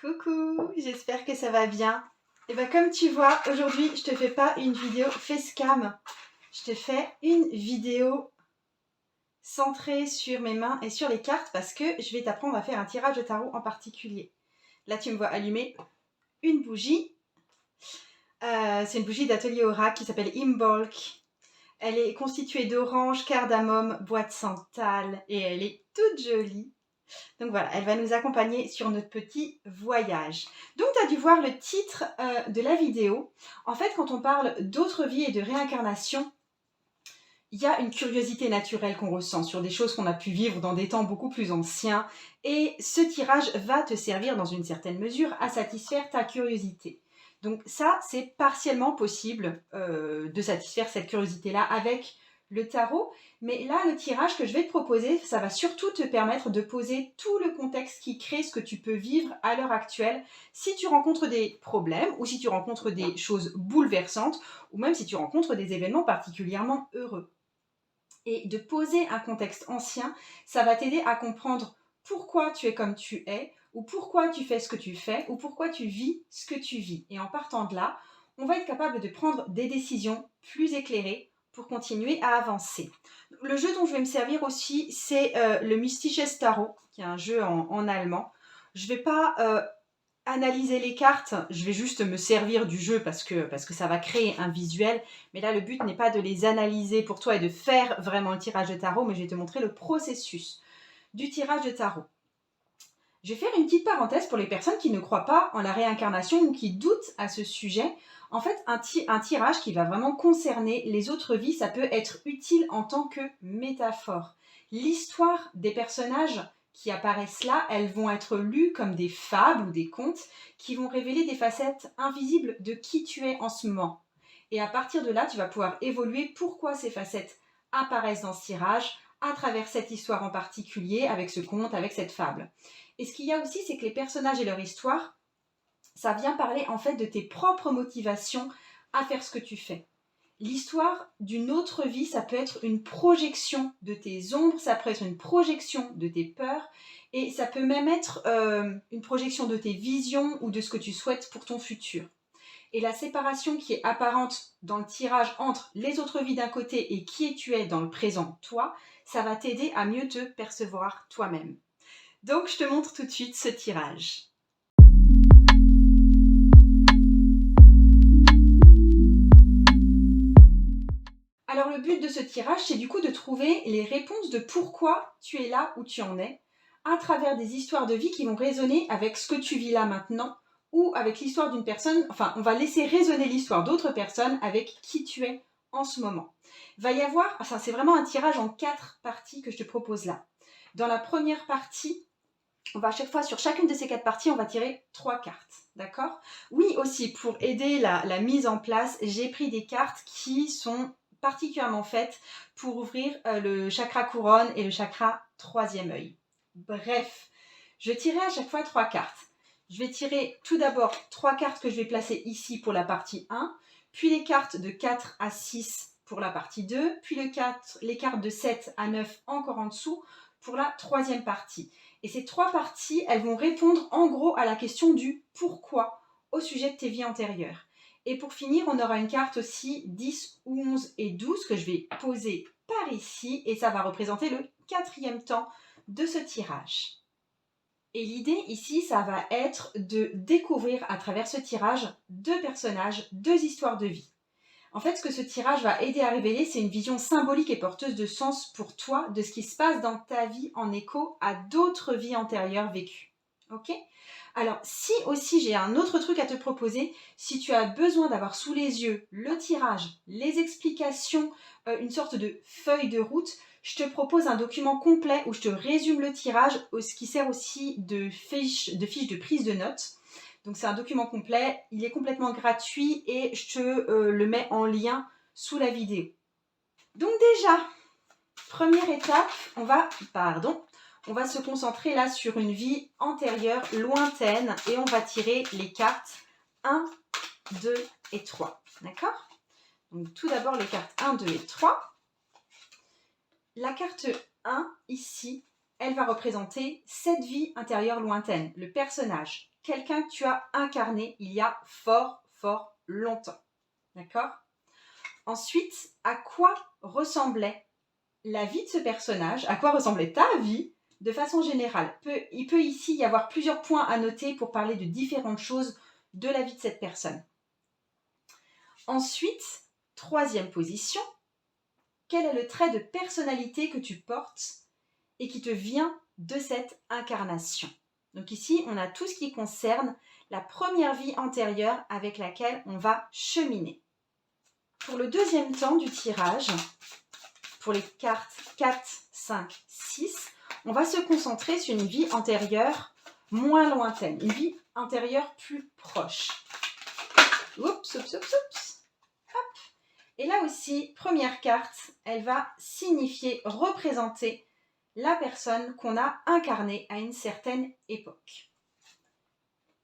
Coucou, j'espère que ça va bien. Et bien comme tu vois, aujourd'hui je te fais pas une vidéo facecam, je te fais une vidéo centrée sur mes mains et sur les cartes parce que je vais t'apprendre à faire un tirage de tarot en particulier. Là tu me vois allumer une bougie, c'est une bougie d'atelier Aura qui s'appelle Imbolc. Elle est constituée d'orange, cardamome, bois de santal et elle est toute jolie. Donc voilà, elle va nous accompagner sur notre petit voyage. Donc tu as dû voir le titre de la vidéo. En fait, quand on parle d'autres vies et de réincarnation, il y a une curiosité naturelle qu'on ressent sur des choses qu'on a pu vivre dans des temps beaucoup plus anciens. Et ce tirage va te servir dans une certaine mesure à satisfaire ta curiosité. Donc ça, c'est partiellement possible de satisfaire cette curiosité-là avec le tarot. Mais là, le tirage que je vais te proposer, ça va surtout te permettre de poser tout le contexte qui crée ce que tu peux vivre à l'heure actuelle si tu rencontres des problèmes ou si tu rencontres des choses bouleversantes ou même si tu rencontres des événements particulièrement heureux. Et de poser un contexte ancien, ça va t'aider à comprendre pourquoi tu es comme tu es, ou pourquoi tu fais ce que tu fais, ou pourquoi tu vis ce que tu vis. Et en partant de là, on va être capable de prendre des décisions plus éclairées pour continuer à avancer. Le jeu dont je vais me servir aussi, c'est le Mystisches Tarot, qui est un jeu en allemand. Je ne vais pas analyser les cartes, je vais juste me servir du jeu parce que ça va créer un visuel. Mais là, le but n'est pas de les analyser pour toi et de faire vraiment le tirage de tarot, mais je vais te montrer le processus du tirage de tarot. Je vais faire une petite parenthèse pour les personnes qui ne croient pas en la réincarnation ou qui doutent à ce sujet. En fait, un tirage qui va vraiment concerner les autres vies, ça peut être utile en tant que métaphore. L'histoire des personnages qui apparaissent là, elles vont être lues comme des fables ou des contes qui vont révéler des facettes invisibles de qui tu es en ce moment. Et à partir de là, tu vas pouvoir évoluer pourquoi ces facettes apparaissent dans ce tirage à travers cette histoire en particulier, avec ce conte, avec cette fable. Et ce qu'il y a aussi, c'est que les personnages et leur histoire, ça vient parler en fait de tes propres motivations à faire ce que tu fais. L'histoire d'une autre vie, ça peut être une projection de tes ombres, ça peut être une projection de tes peurs, et ça peut même être une projection de tes visions ou de ce que tu souhaites pour ton futur. Et la séparation qui est apparente dans le tirage entre les autres vies d'un côté et qui tu es dans le présent, toi, ça va t'aider à mieux te percevoir toi-même. Donc, je te montre tout de suite ce tirage. Alors, le but de ce tirage, c'est du coup de trouver les réponses de pourquoi tu es là où tu en es, à travers des histoires de vie qui vont résonner avec ce que tu vis là maintenant, ou avec l'histoire d'une personne, enfin, on va laisser résonner l'histoire d'autres personnes avec qui tu es en ce moment. Il va y avoir, enfin, c'est vraiment un tirage en 4 parties que je te propose là. Dans la première partie, on va à chaque fois, sur chacune de ces 4 parties, on va tirer 3 cartes, d'accord? Oui, aussi, pour aider la mise en place, j'ai pris des cartes qui sont particulièrement faites pour ouvrir le chakra couronne et le chakra troisième œil. Bref, je tirerai à chaque fois 3 cartes. Je vais tirer tout d'abord 3 cartes que je vais placer ici pour la partie 1, puis les cartes de 4 à 6 pour la partie 2, puis les cartes de 7 à 9 encore en dessous pour la troisième partie. Et ces 3 parties, elles vont répondre en gros à la question du pourquoi au sujet de tes vies antérieures. Et pour finir, on aura une carte aussi 10, 11 et 12 que je vais poser par ici et ça va représenter le 4e temps de ce tirage. Et l'idée ici, ça va être de découvrir à travers ce tirage 2 personnages, 2 histoires de vie. En fait, ce que ce tirage va aider à révéler, c'est une vision symbolique et porteuse de sens pour toi de ce qui se passe dans ta vie en écho à d'autres vies antérieures vécues. Ok ? Alors, si aussi j'ai un autre truc à te proposer, si tu as besoin d'avoir sous les yeux le tirage, les explications, une sorte de feuille de route, je te propose un document complet où je te résume le tirage, ce qui sert aussi de fiche de prise de notes. Donc c'est un document complet, il est complètement gratuit et je te le mets en lien sous la vidéo. Donc déjà, première étape, on va se concentrer là sur une vie antérieure, lointaine, et on va tirer les cartes 1, 2 et 3. D'accord ? Donc tout d'abord les cartes 1, 2 et 3. La carte 1, ici, elle va représenter cette vie intérieure lointaine, le personnage quelqu'un que tu as incarné il y a fort, fort longtemps. D'accord? Ensuite, à quoi ressemblait la vie de ce personnage? À quoi ressemblait ta vie de façon générale? Il peut ici y avoir plusieurs points à noter pour parler de différentes choses de la vie de cette personne. Ensuite, troisième position, quel est le trait de personnalité que tu portes et qui te vient de cette incarnation? Donc ici, on a tout ce qui concerne la première vie antérieure avec laquelle on va cheminer. Pour le deuxième temps du tirage, pour les cartes 4, 5, 6, on va se concentrer sur une vie antérieure moins lointaine, une vie antérieure plus proche. Oups, oups, oups, oups. Hop. Et là aussi, première carte, elle va signifier, représenter la personne qu'on a incarnée à une certaine époque.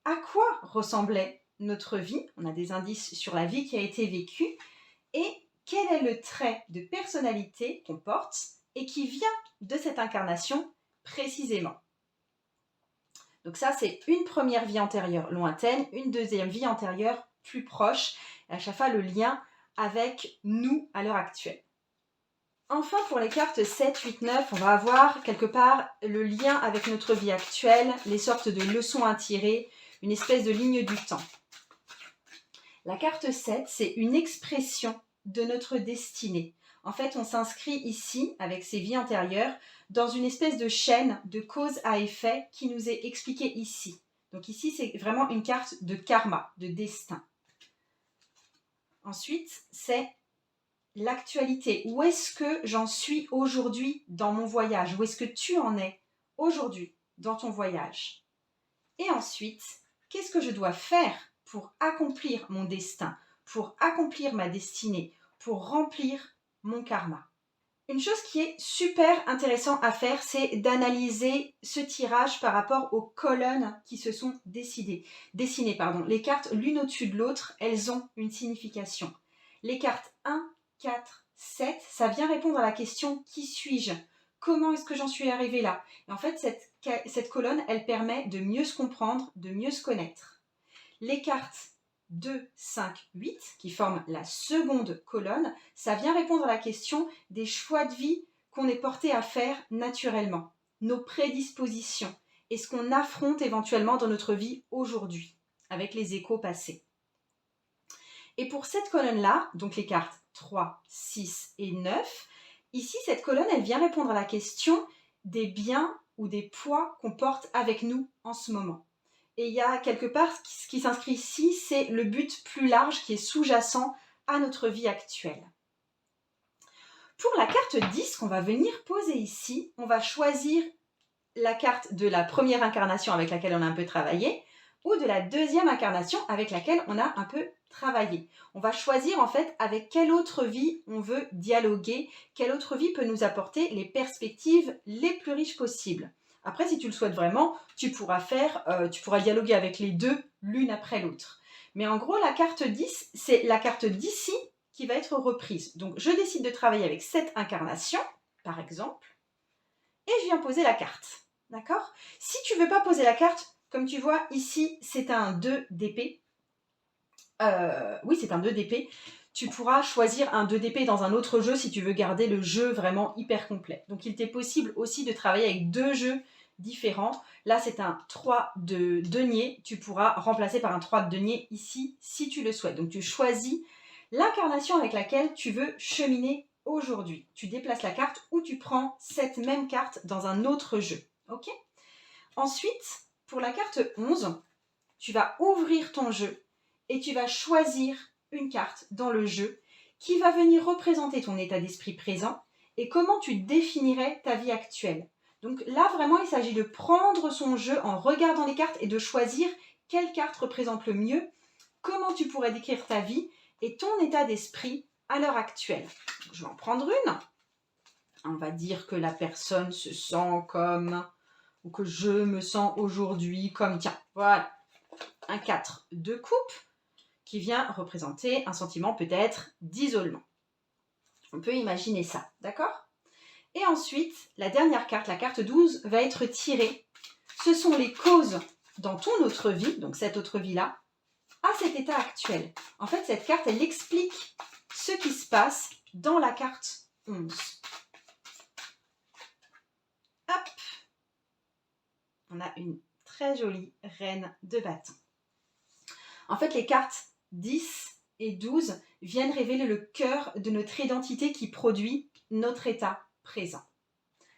À quoi ressemblait notre vie? On a des indices sur la vie qui a été vécue. Et quel est le trait de personnalité qu'on porte et qui vient de cette incarnation précisément? Donc ça, c'est une première vie antérieure lointaine, une deuxième vie antérieure plus proche. Et à chaque fois, le lien avec nous à l'heure actuelle. Enfin, pour les cartes 7, 8, 9, on va avoir quelque part le lien avec notre vie actuelle, les sortes de leçons à tirer, une espèce de ligne du temps. La carte 7, c'est une expression de notre destinée. En fait, on s'inscrit ici, avec ces vies antérieures, dans une espèce de chaîne de cause à effet qui nous est expliquée ici. Donc ici, c'est vraiment une carte de karma, de destin. Ensuite, c'est l'actualité. Où est-ce que j'en suis aujourd'hui dans mon voyage? Où est-ce que tu en es aujourd'hui dans ton voyage? Et ensuite, qu'est-ce que je dois faire pour accomplir mon destin, pour accomplir ma destinée, pour remplir mon karma? Une chose qui est super intéressant à faire, c'est d'analyser ce tirage par rapport aux colonnes qui se sont dessinées. Les cartes l'une au-dessus de l'autre, elles ont une signification. Les cartes 1, 4, 7, ça vient répondre à la question « Qui suis-je » Comment est-ce que j'en suis arrivée là? Et en fait, cette colonne, elle permet de mieux se comprendre, de mieux se connaître. Les cartes 2, 5, 8, qui forment la seconde colonne, ça vient répondre à la question des choix de vie qu'on est porté à faire naturellement, nos prédispositions et ce qu'on affronte éventuellement dans notre vie aujourd'hui, avec les échos passés. Et pour cette colonne-là, donc les cartes 3, 6 et 9, ici, cette colonne, elle vient répondre à la question des biens ou des poids qu'on porte avec nous en ce moment. Et il y a quelque part, ce qui s'inscrit ici, c'est le but plus large qui est sous-jacent à notre vie actuelle. Pour la carte 10 qu'on va venir poser ici, on va choisir la carte de la première incarnation avec laquelle on a un peu travaillé ou de la deuxième incarnation avec laquelle on a un peu travaillé. On va choisir en fait avec quelle autre vie on veut dialoguer, quelle autre vie peut nous apporter les perspectives les plus riches possibles. Après, si tu le souhaites vraiment, tu pourras dialoguer avec les deux, l'une après l'autre. Mais en gros, la carte 10, c'est la carte d'ici qui va être reprise. Donc, je décide de travailler avec cette incarnation, par exemple, et je viens poser la carte. D'accord? Si tu ne veux pas poser la carte, comme tu vois, ici, c'est un 2 d'épée. Oui, c'est un 2 d'épée. Tu pourras choisir un 2 d'épée dans un autre jeu si tu veux garder le jeu vraiment hyper complet. Donc, il t'est possible aussi de travailler avec deux jeux différents. Là, c'est un 3 de denier. Tu pourras remplacer par un 3 de denier ici si tu le souhaites. Donc, tu choisis l'incarnation avec laquelle tu veux cheminer aujourd'hui. Tu déplaces la carte ou tu prends cette même carte dans un autre jeu. Ok? Ensuite, pour la carte 11, tu vas ouvrir ton jeu et tu vas choisir une carte dans le jeu qui va venir représenter ton état d'esprit présent et comment tu définirais ta vie actuelle. Donc là, vraiment, il s'agit de prendre son jeu en regardant les cartes et de choisir quelle carte représente le mieux, comment tu pourrais décrire ta vie et ton état d'esprit à l'heure actuelle. Donc, je vais en prendre une. On va dire que la personne se sent comme, ou que je me sens aujourd'hui comme, tiens, voilà, un 4 de coupe qui vient représenter un sentiment peut-être d'isolement. On peut imaginer ça, d'accord? Et ensuite, la dernière carte, la carte 12, va être tirée. Ce sont les causes dans ton autre vie, donc cette autre vie-là, à cet état actuel. En fait, cette carte, elle explique ce qui se passe dans la carte 11. Hop! On a une très jolie reine de bâton. En fait, les cartes 10 et 12 viennent révéler le cœur de notre identité qui produit notre état présent.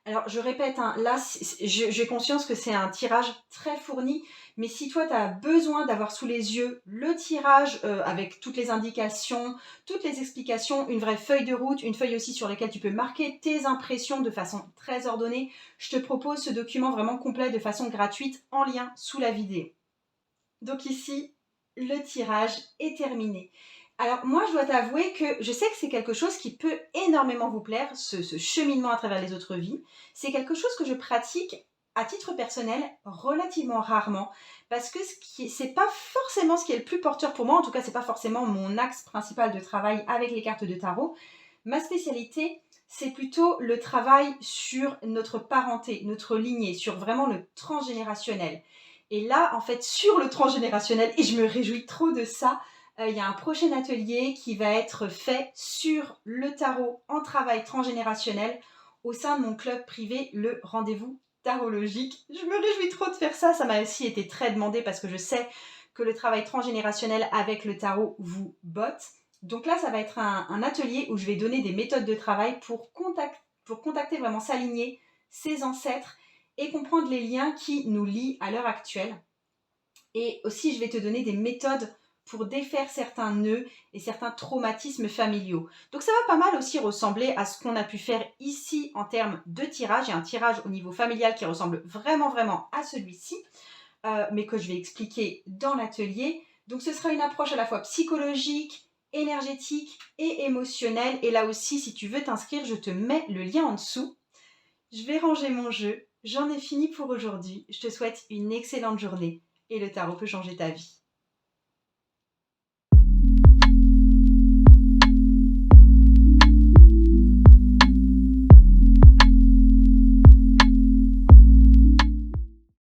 Alors, je répète, hein, là, j'ai conscience que c'est un tirage très fourni, mais si toi, tu as besoin d'avoir sous les yeux le tirage avec toutes les indications, toutes les explications, une vraie feuille de route, une feuille aussi sur laquelle tu peux marquer tes impressions de façon très ordonnée, je te propose ce document vraiment complet de façon gratuite en lien sous la vidéo. Donc ici, le tirage est terminé. Alors moi, je dois t'avouer que je sais que c'est quelque chose qui peut énormément vous plaire, ce cheminement à travers les autres vies. C'est quelque chose que je pratique à titre personnel relativement rarement parce que c'est pas forcément ce qui est le plus porteur pour moi. En tout cas, c'est pas forcément mon axe principal de travail avec les cartes de tarot. Ma spécialité, c'est plutôt le travail sur notre parenté, notre lignée, sur vraiment le transgénérationnel. Et là, en fait, sur le transgénérationnel, et je me réjouis trop de ça, il y a un prochain atelier qui va être fait sur le tarot en travail transgénérationnel au sein de mon club privé, le Rendez-vous Tarologique. Je me réjouis trop de faire ça, ça m'a aussi été très demandé parce que je sais que le travail transgénérationnel avec le tarot vous botte. Donc là, ça va être un atelier où je vais donner des méthodes de travail pour contacter vraiment s'aligner, ses ancêtres et comprendre les liens qui nous lient à l'heure actuelle. Et aussi, je vais te donner des méthodes pour défaire certains nœuds et certains traumatismes familiaux. Donc ça va pas mal aussi ressembler à ce qu'on a pu faire ici en termes de tirage. Il y a un tirage au niveau familial qui ressemble vraiment à celui-ci, mais que je vais expliquer dans l'atelier. Donc ce sera une approche à la fois psychologique, énergétique et émotionnelle. Et là aussi, si tu veux t'inscrire, je te mets le lien en dessous. Je vais ranger mon jeu. J'en ai fini pour aujourd'hui. Je te souhaite une excellente journée et le tarot peut changer ta vie.